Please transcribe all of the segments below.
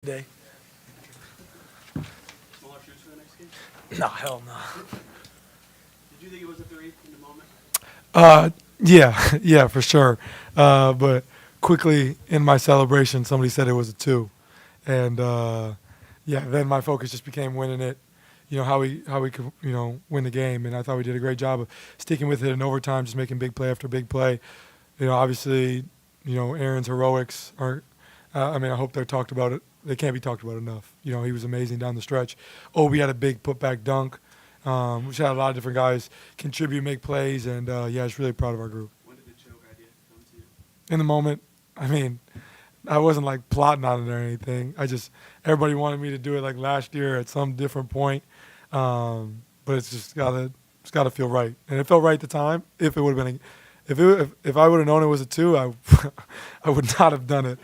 Day. Smaller shoes for the next game? No, hell no. Did you think it was a three in the moment? Yeah, for sure. But quickly in my celebration, somebody said it was a two, and then my focus just became winning it. You know how we could win the game, and I thought we did a great job of sticking with it in overtime, just making big play after big play. Obviously, Aaron's heroics aren't. I hope they're talked about it. They can't be talked about enough. He was amazing down the stretch. We had a big putback dunk. We had a lot of different guys contribute, make plays, and I was really proud of our group. When did the choke idea come to you? In the moment, I wasn't like plotting on it or anything. Everybody wanted me to do it like last year at some different point, but it's just gotta feel right, and it felt right at the time. If it would have been, if I would have known it was a two, I would not have done it.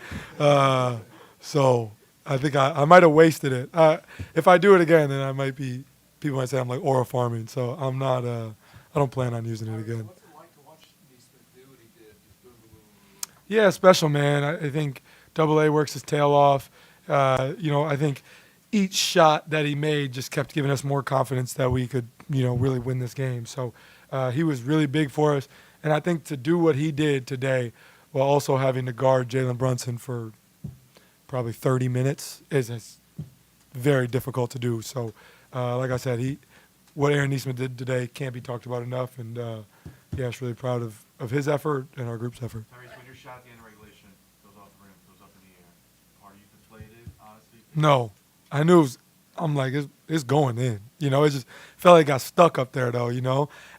So I think I might have wasted it. If I do it again, then people might say I'm like aura farming. So I'm not. I don't plan on using it again. What's it like to watch Nesmith do what he did? Just boom, boom, boom, boom. Yeah, special, man. I think AA works his tail off. I think each shot that he made just kept giving us more confidence that we could, really win this game. So he was really big for us. And I think to do what he did today while also having to guard Jalen Brunson for probably 30 minutes is very difficult to do. So, like I said, what Aaron Nesmith did today can't be talked about enough. And, it's really proud of his effort and our group's effort. Tyrese, when your shot at the end of regulation goes off the rim, goes up in the air, are you deflated, honestly? No. I knew I'm like, it's going in. It just felt like it got stuck up there, though,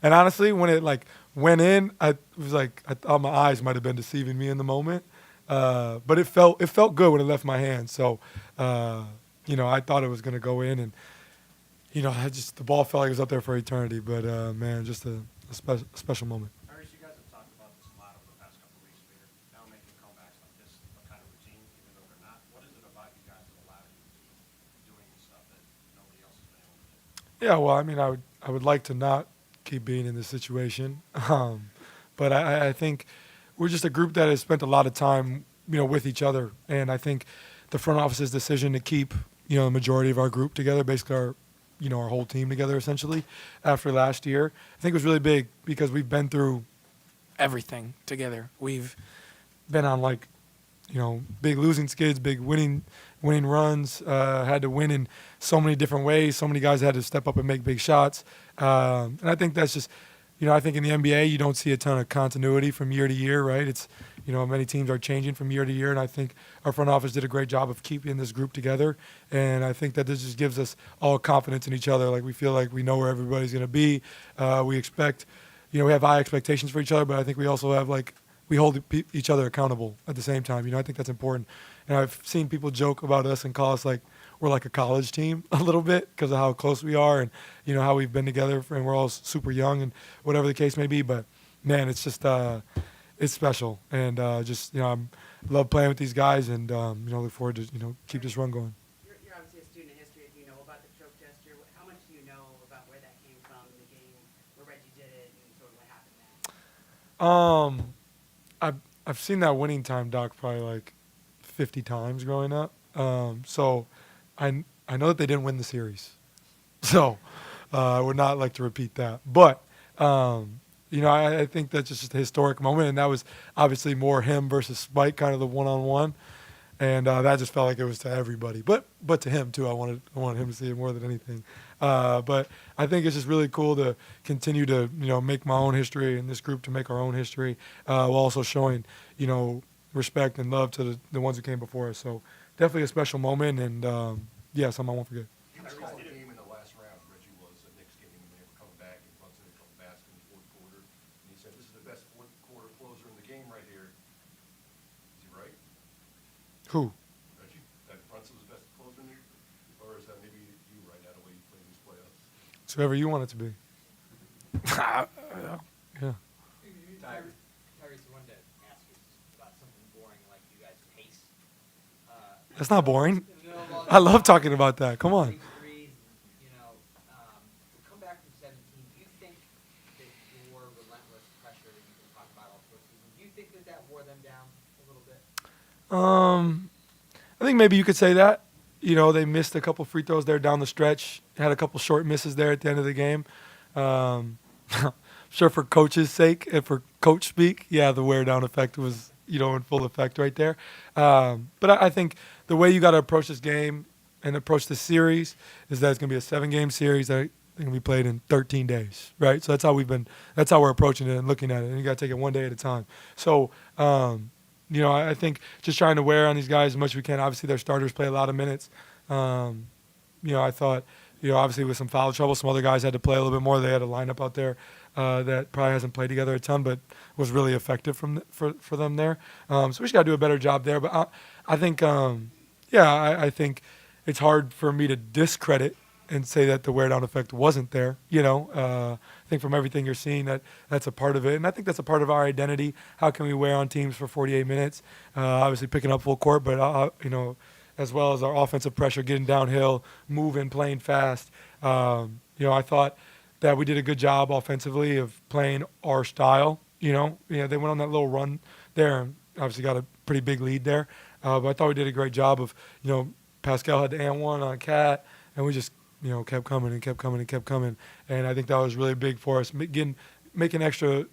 And honestly, when it, went in, I thought my eyes might have been deceiving me in the moment. But it felt good when it left my hand. So, I thought it was going to go in. And, the ball felt like it was up there for eternity. But, man, just a special moment. Tyrese, you guys have talked about this a lot over the past couple of weeks. We're now making comebacks like this, a kind of routine, even though they're not. What is it about you guys that allow you to keep doing stuff that nobody else has been able to do? Yeah, well, I would like to not keep being in this situation. But I think we're just a group that has spent a lot of time, with each other. And I think the front office's decision to keep, the majority of our group together, basically our whole team together essentially after last year, I think was really big because we've been through everything together. We've been on big losing skids, big winning runs, had to win in so many different ways. So many guys had to step up and make big shots. And I think that's just, I think in the NBA you don't see a ton of continuity from year to year, right? It's, many teams are changing from year to year, and I think our front office did a great job of keeping this group together. And I think that this just gives us all confidence in each other. Like we feel like we know where everybody's going to be. We expect, we have high expectations for each other, but I think we also have we hold each other accountable at the same time. I think that's important. And I've seen people joke about us and call us we're like a college team a little bit because of how close we are and, how we've been together and we're all super young and whatever the case may be. But, man, it's just it's special. And I love playing with these guys and, look forward to, keep this run going. You're obviously a student of history. Do you know about the choke gesture? How much do you know about where that came from in the game, where Reggie did it, and sort of what happened then? I've seen that winning time doc probably 50 times growing up. So I know that they didn't win the series. So I would not like to repeat that. But, I think that's just a historic moment. And that was obviously more him versus Spike, kind of the one-on-one. And that just felt like it was to everybody. But to him, too. I wanted him to see it more than anything. But I think it's just really cool to continue to, make my own history and this group to make our own history while also showing, respect and love to the ones who came before us. So definitely a special moment and, something I won't forget. You was calling the game in the last round. Reggie was the Knicks game when they were coming back and Brunson had a couple baskets in the fourth quarter. And he said, "This is the best fourth quarter closer in the game right here." Is he right? Who? Reggie? That Brunson was the best closer in the game? Or is that maybe you right now, the way you play these playoffs? It's whoever you want it to be. Yeah. Tyrese, I wanted to ask you about something boring like you guys' pace. That's not boring. I love talking about that. Come on. Threes, come back from 17. Do you think that your relentless pressure that you can talk about all postseason, do you think that wore them down a little bit? I think maybe you could say that. they missed a couple free throws there down the stretch, had a couple short misses there at the end of the game. Sure, for coach's sake and for coach speak, yeah, the wear down effect was, in full effect right there. But I think the way you got to approach this game and approach this series is that it's going to be a 7-game series that going to be played in 13 days, right? So that's how we're approaching it and looking at it. And you got to take it one day at a time. So, I think just trying to wear on these guys as much as we can. Obviously, their starters play a lot of minutes. I thought, obviously with some foul trouble, some other guys had to play a little bit more. They had a lineup out there that probably hasn't played together a ton, but was really effective for them there. So we just got to do a better job there. But I think, I think it's hard for me to discredit and say that the wear down effect wasn't there. I think from everything you're seeing that's a part of it, and I think that's a part of our identity. How can we wear on teams for 48 minutes? Obviously picking up full court, but as well as our offensive pressure, getting downhill, moving, playing fast. I thought that we did a good job offensively of playing our style. They went on that little run there and obviously got a pretty big lead there. But I thought we did a great job of, Pascal had the and one on Cat, and we just, kept coming and kept coming and kept coming. And I think that was really big for us, making extra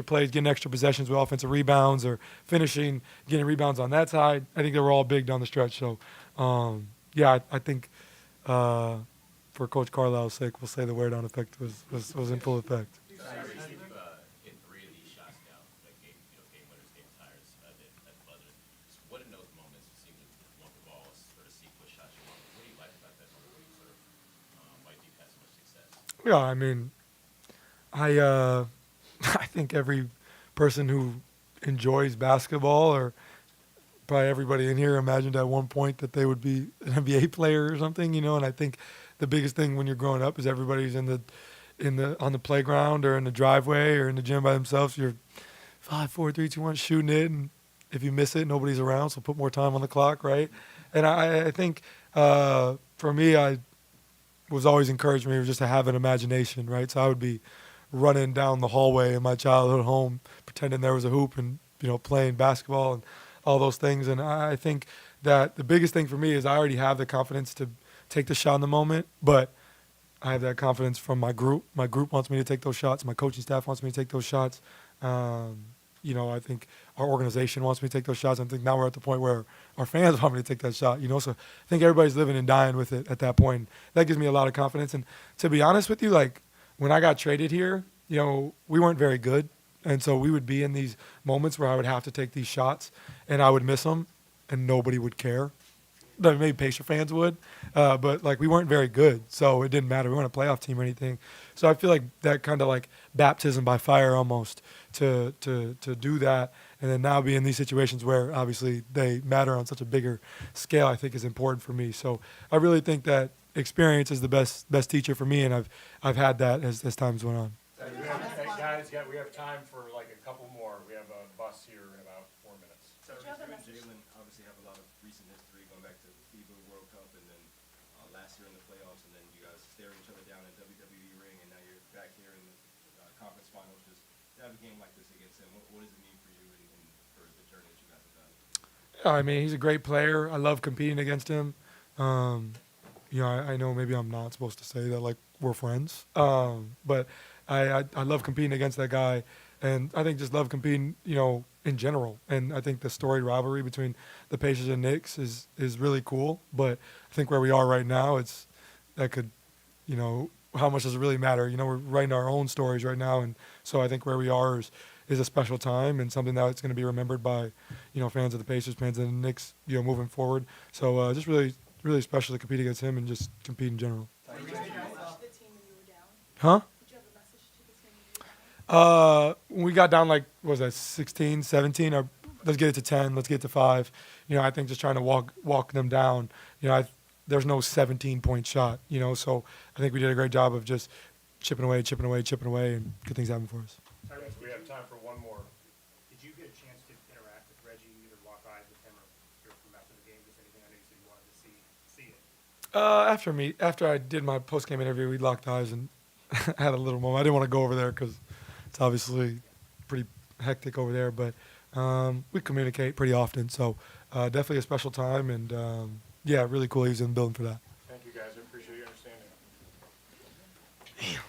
plays, getting extra possessions with offensive rebounds or finishing, getting rebounds on that side. I think they were all big down the stretch. So, I think for Coach Carlisle's sake, we'll say the wear down effect was in full effect. In 3 of these shots now, like game winners, game tires, at buzzers. So what in those moments seem to want the ball, sort of see what shots you want? What do you like about that moment where you sort of why do you have so much success? Yeah, I mean, I think every person who enjoys basketball, or probably everybody in here, imagined at one point that they would be an NBA player or something, and I think the biggest thing when you're growing up is everybody's on the playground or in the driveway or in the gym by themselves. You're 5, 4, 3, 2, 1 shooting it, and if you miss it, nobody's around, so put more time on the clock, right? And I think for me, I was always encouraged me just to have an imagination, right? So I would be running down the hallway in my childhood home, pretending there was a hoop and, playing basketball and all those things. And I think that the biggest thing for me is I already have the confidence to take the shot in the moment, but I have that confidence from my group. My group wants me to take those shots. My coaching staff wants me to take those shots. I think our organization wants me to take those shots. I think now we're at the point where our fans want me to take that shot, So I think everybody's living and dying with it at that point. That gives me a lot of confidence. And to be honest with you, like when I got traded here, we weren't very good. And so we would be in these moments where I would have to take these shots and I would miss them and nobody would care. Maybe Pacer fans would, but like we weren't very good, so it didn't matter. We weren't a playoff team or anything. So I feel like that kind of like baptism by fire almost to do that, and then now be in these situations where obviously they matter on such a bigger scale, I think is important for me. So I really think that experience is the best teacher for me, and I've had that as times went on. Guys, we have time for like a couple more. We have a bus here in about 4 minutes. Tyrese and Jalen obviously have a lot of recent history going back to FIBA World Cup and then last year in the playoffs, and then you guys staring each other down in WWE ring, and now you're back here in the conference finals. Just to have a game like this against him, what does it mean for you and for the journey that you guys have done? Yeah, I mean, he's a great player. I love competing against him. I know maybe I'm not supposed to say that like we're friends, but I love competing against that guy, and I think just love competing, in general. And I think the storied rivalry between the Pacers and Knicks is really cool. But I think where we are right now, how much does it really matter? We're writing our own stories right now, and so I think where we are is a special time and something that's going to be remembered by, fans of the Pacers, fans of the Knicks, moving forward. So just really, really special to compete against him and just compete in general. Huh? When we got down, 16, 17, or let's get it to 10, let's get it to 5. I think just trying to walk them down. There's no 17-point shot, so I think we did a great job of just chipping away, and good things happen for us. We have time for one more. Did you get a chance to interact with Reggie, either walk eyes with him or hear from after the game? Just anything? I know you said you wanted to see it. After I did my post-game interview, we locked eyes and had a little moment. I didn't want to go over there because it's obviously pretty hectic over there, but we communicate pretty often. So definitely a special time, and yeah, really cool. He was in the building for that. Thank you, guys. I appreciate your understanding.